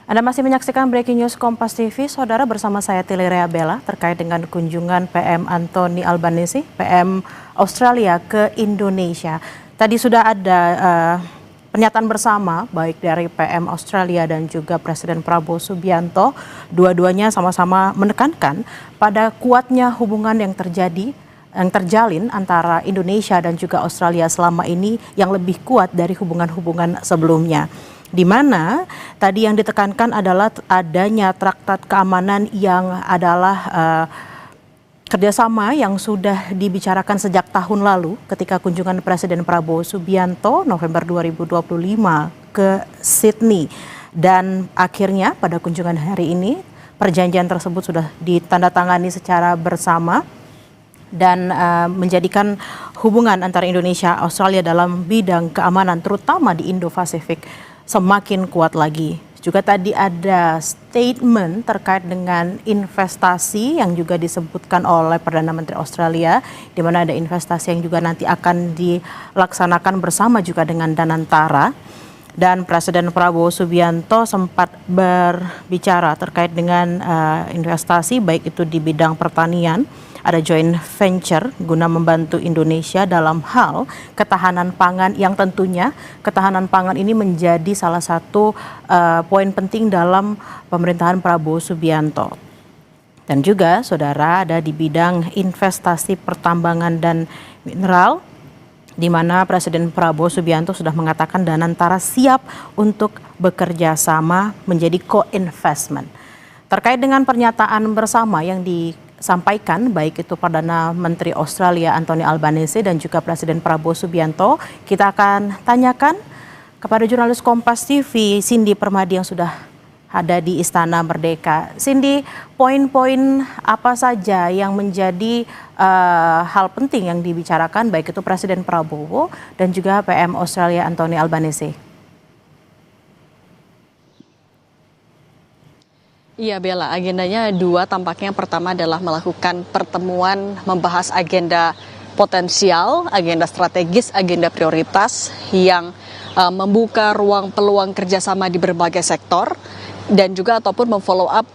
Anda masih menyaksikan Breaking News Kompas TV, Saudara, bersama saya Tilerea Bella terkait dengan kunjungan PM Anthony Albanese, PM Australia ke Indonesia. Tadi sudah ada pernyataan bersama baik dari PM Australia dan juga Presiden Prabowo Subianto. Dua-duanya sama-sama menekankan pada kuatnya hubungan yang terjalin antara Indonesia dan juga Australia selama ini yang lebih kuat dari hubungan-hubungan sebelumnya. Di mana tadi yang ditekankan adalah adanya traktat keamanan yang adalah kerjasama yang sudah dibicarakan sejak tahun lalu ketika kunjungan Presiden Prabowo Subianto November 2025 ke Sydney. Dan akhirnya pada kunjungan hari ini perjanjian tersebut sudah ditandatangani secara bersama dan menjadikan hubungan antara Indonesia dan Australia dalam bidang keamanan terutama di Indo-Pasifik semakin kuat lagi. Juga tadi ada statement terkait dengan investasi yang juga disebutkan oleh Perdana Menteri Australia, di mana ada investasi yang juga nanti akan dilaksanakan bersama juga dengan Danantara. Dan Presiden Prabowo Subianto sempat berbicara terkait dengan investasi baik itu di bidang pertanian, ada joint venture guna membantu Indonesia dalam hal ketahanan pangan yang tentunya ketahanan pangan ini menjadi salah satu poin penting dalam pemerintahan Prabowo Subianto. Dan juga Saudara ada di bidang investasi pertambangan dan mineral, di mana Presiden Prabowo Subianto sudah mengatakan Danantara siap untuk bekerja sama menjadi co-investment. Terkait dengan pernyataan bersama yang disampaikan baik itu Perdana Menteri Australia Anthony Albanese dan juga Presiden Prabowo Subianto, kita akan tanyakan kepada jurnalis Kompas TV Cindy Permadi yang sudah ada di Istana Merdeka. Cindy, poin-poin apa saja yang menjadi hal penting yang dibicarakan baik itu Presiden Prabowo dan juga PM Australia Anthony Albanese? Iya Bella, agendanya dua tampaknya. Pertama adalah melakukan pertemuan membahas agenda potensial, agenda strategis, agenda prioritas yang membuka ruang peluang kerjasama di berbagai sektor dan juga ataupun memfollow up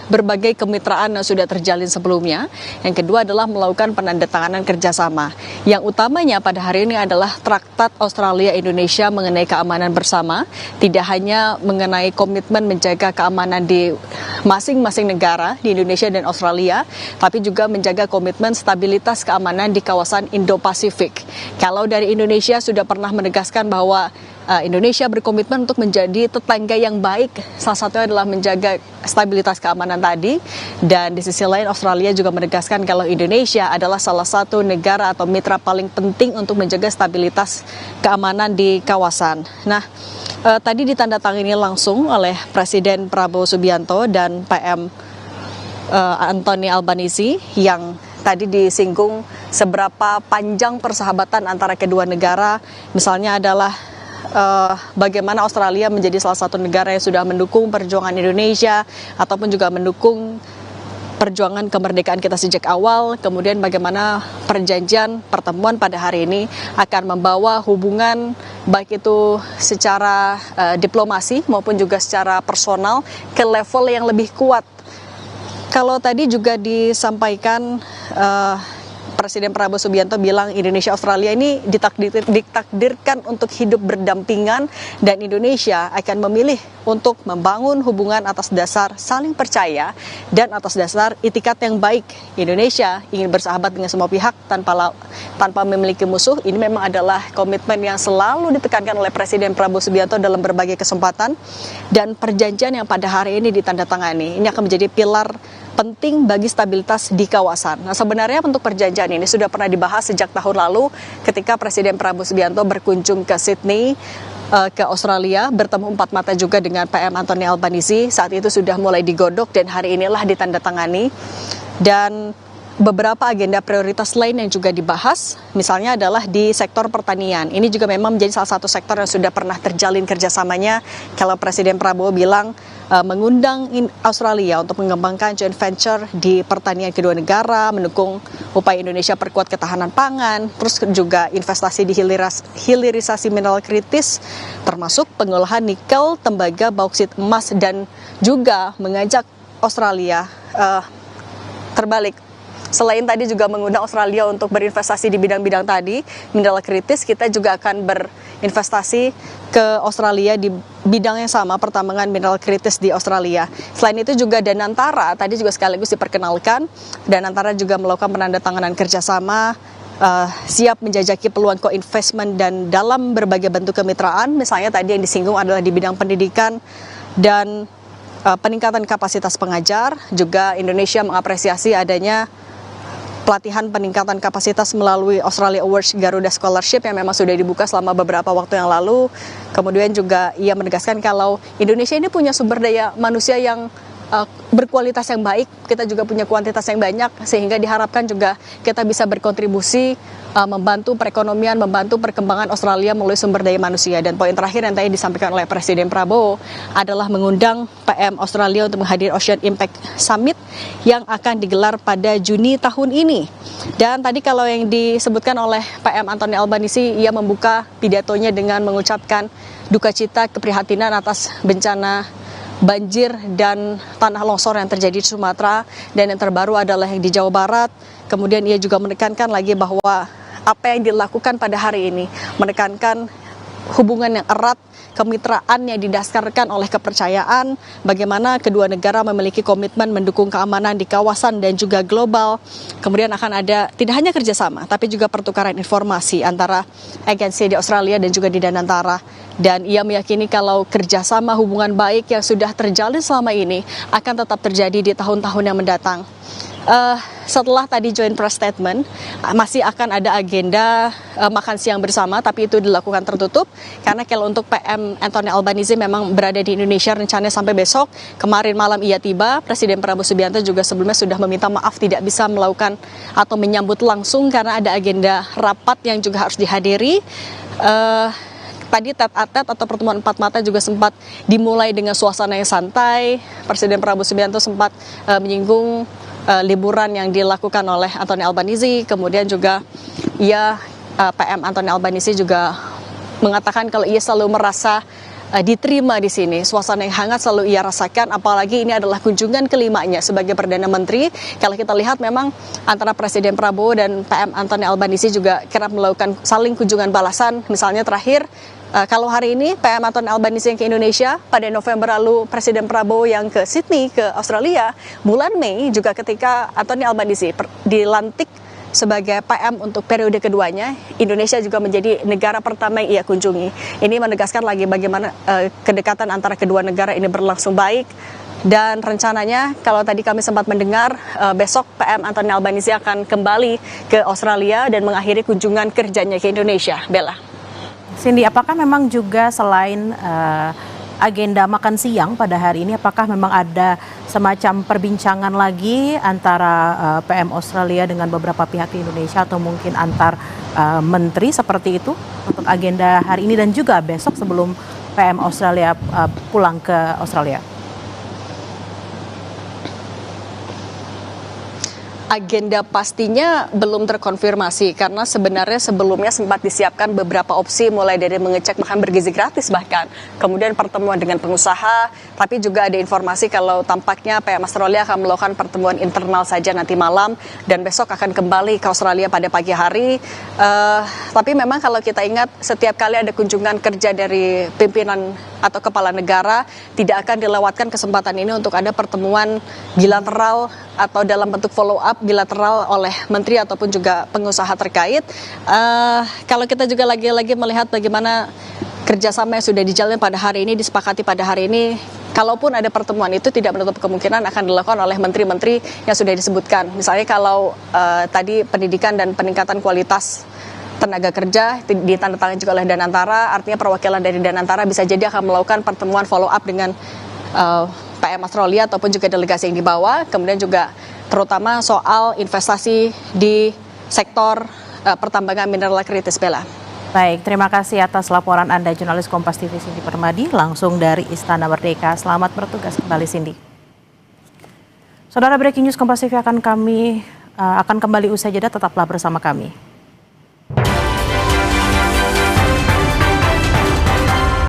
berbagai kemitraan yang sudah terjalin sebelumnya. Yang kedua adalah melakukan penandatanganan kerjasama. Yang utamanya pada hari ini adalah Traktat Australia-Indonesia mengenai keamanan bersama. Tidak hanya mengenai komitmen menjaga keamanan di masing-masing negara di Indonesia dan Australia, tapi juga menjaga komitmen stabilitas keamanan di kawasan Indo-Pasifik. Kalau dari Indonesia sudah pernah menegaskan bahwa Indonesia berkomitmen untuk menjadi tetangga yang baik, salah satunya adalah menjaga stabilitas keamanan tadi. Dan di sisi lain Australia juga menegaskan kalau Indonesia adalah salah satu negara atau mitra paling penting untuk menjaga stabilitas keamanan di kawasan. Nah, tadi ditandatangani langsung oleh Presiden Prabowo Subianto dan PM Anthony Albanese yang tadi disinggung seberapa panjang persahabatan antara kedua negara. Misalnya adalah bagaimana Australia menjadi salah satu negara yang sudah mendukung perjuangan Indonesia ataupun juga mendukung perjuangan kemerdekaan kita sejak awal. Kemudian bagaimana perjanjian pertemuan pada hari ini akan membawa hubungan baik itu secara diplomasi maupun juga secara personal ke level yang lebih kuat. Kalau tadi juga disampaikan Presiden Prabowo Subianto bilang Indonesia Australia ini ditakdirkan untuk hidup berdampingan dan Indonesia akan memilih untuk membangun hubungan atas dasar saling percaya dan atas dasar itikat yang baik. Indonesia ingin bersahabat dengan semua pihak tanpa memiliki musuh. Ini memang adalah komitmen yang selalu ditekankan oleh Presiden Prabowo Subianto dalam berbagai kesempatan, dan perjanjian yang pada hari ini ditandatangani ini akan menjadi pilar penting bagi stabilitas di kawasan. Nah, sebenarnya untuk perjanjian ini sudah pernah dibahas sejak tahun lalu ketika Presiden Prabowo Subianto berkunjung ke Sydney, ke Australia, bertemu empat mata juga dengan PM Anthony Albanese. Saat itu sudah mulai digodok dan hari inilah ditandatangani. Dan beberapa agenda prioritas lain yang juga dibahas, misalnya adalah di sektor pertanian. Ini juga memang menjadi salah satu sektor yang sudah pernah terjalin kerjasamanya. Kalau Presiden Prabowo bilang mengundang Australia untuk mengembangkan joint venture di pertanian kedua negara, mendukung upaya Indonesia perkuat ketahanan pangan, terus juga investasi di hilirisasi mineral kritis, termasuk pengolahan nikel, tembaga, bauksit, emas, dan juga mengajak Australia terbalik. Selain tadi juga mengundang Australia untuk berinvestasi di bidang-bidang tadi, mineral kritis, kita juga akan berinvestasi ke Australia di bidang yang sama, pertambangan mineral kritis di Australia. Selain itu juga Danantara, tadi juga sekaligus diperkenalkan, Danantara juga melakukan penandatanganan kerjasama, siap menjajaki peluang co-investment dan dalam berbagai bentuk kemitraan, misalnya tadi yang disinggung adalah di bidang pendidikan dan peningkatan kapasitas pengajar. Juga Indonesia mengapresiasi adanya pelatihan peningkatan kapasitas melalui Australia Awards Garuda Scholarship yang memang sudah dibuka selama beberapa waktu yang lalu. Kemudian juga ia menegaskan kalau Indonesia ini punya sumber daya manusia yang berkualitas yang baik, kita juga punya kuantitas yang banyak, sehingga diharapkan juga kita bisa berkontribusi membantu perekonomian, membantu perkembangan Australia melalui sumber daya manusia. Dan poin terakhir yang tadi disampaikan oleh Presiden Prabowo adalah mengundang PM Australia untuk menghadiri Ocean Impact Summit yang akan digelar pada Juni tahun ini. Dan tadi kalau yang disebutkan oleh PM Anthony Albanese, ia membuka pidatonya dengan mengucapkan duka cita keprihatinan atas bencana banjir dan tanah longsor yang terjadi di Sumatera, dan yang terbaru adalah yang di Jawa Barat. Kemudian ia juga menekankan lagi bahwa apa yang dilakukan pada hari ini menekankan hubungan yang erat, kemitraan yang didasarkan oleh kepercayaan, bagaimana kedua negara memiliki komitmen mendukung keamanan di kawasan dan juga global. Kemudian akan ada tidak hanya kerjasama, tapi juga pertukaran informasi antara agensi di Australia dan juga di Danantara. Dan ia meyakini kalau kerjasama hubungan baik yang sudah terjalin selama ini akan tetap terjadi di tahun-tahun yang mendatang. Setelah tadi joint press statement, masih akan ada agenda makan siang bersama, tapi itu dilakukan tertutup karena kalau untuk PM Anthony Albanese memang berada di Indonesia rencananya sampai besok. Kemarin malam ia tiba, Presiden Prabowo Subianto juga sebelumnya sudah meminta maaf tidak bisa melakukan atau menyambut langsung karena ada agenda rapat yang juga harus dihadiri. Tadi tet-a-tet atau pertemuan empat mata juga sempat dimulai dengan suasana yang santai. Presiden Prabowo Subianto sempat menyinggung liburan yang dilakukan oleh Anthony Albanese. Kemudian juga PM Anthony Albanese juga mengatakan kalau ia selalu merasa diterima di sini. Suasana yang hangat selalu ia rasakan, apalagi ini adalah kunjungan kelimanya sebagai Perdana Menteri. Kalau kita lihat memang antara Presiden Prabowo dan PM Anthony Albanese juga kerap melakukan saling kunjungan balasan. Misalnya terakhir, kalau hari ini PM Anthony Albanese yang ke Indonesia, pada November lalu Presiden Prabowo yang ke Sydney, ke Australia. Bulan Mei juga ketika Anthony Albanese dilantik sebagai PM untuk periode keduanya, Indonesia juga menjadi negara pertama yang ia kunjungi. Ini menegaskan lagi bagaimana kedekatan antara kedua negara ini berlangsung baik. Dan rencananya kalau tadi kami sempat mendengar, besok PM Anthony Albanese akan kembali ke Australia dan mengakhiri kunjungan kerjanya ke Indonesia. Bella. Cindy, apakah memang juga selain agenda makan siang pada hari ini, apakah memang ada semacam perbincangan lagi antara PM Australia dengan beberapa pihak di Indonesia atau mungkin antar menteri seperti itu untuk agenda hari ini dan juga besok sebelum PM Australia pulang ke Australia? Agenda pastinya belum terkonfirmasi karena sebenarnya sebelumnya sempat disiapkan beberapa opsi, mulai dari mengecek makan bergizi gratis bahkan, kemudian pertemuan dengan pengusaha, tapi juga ada informasi kalau tampaknya PM Australia akan melakukan pertemuan internal saja nanti malam dan besok akan kembali ke Australia pada pagi hari. Tapi memang kalau kita ingat setiap kali ada kunjungan kerja dari pimpinan atau kepala negara, tidak akan dilewatkan kesempatan ini untuk ada pertemuan bilateral atau dalam bentuk follow up bilateral oleh menteri ataupun juga pengusaha terkait. Kalau kita juga lagi-lagi melihat bagaimana kerjasama yang sudah dijalin pada hari ini, disepakati pada hari ini, kalaupun ada pertemuan itu tidak menutup kemungkinan akan dilakukan oleh menteri-menteri yang sudah disebutkan. Misalnya kalau tadi pendidikan dan peningkatan kualitas tenaga kerja ditandatangani juga oleh Danantara, artinya perwakilan dari Danantara bisa jadi akan melakukan pertemuan follow up dengan PM Australia ataupun juga delegasi yang dibawa, kemudian juga terutama soal investasi di sektor pertambangan mineral kritis, Bella. Baik, terima kasih atas laporan Anda, jurnalis Kompas TV Cindy Permadi, langsung dari Istana Merdeka. Selamat bertugas kembali, Cindy. Saudara, breaking news Kompas TV akan kembali usai jeda, tetaplah bersama kami.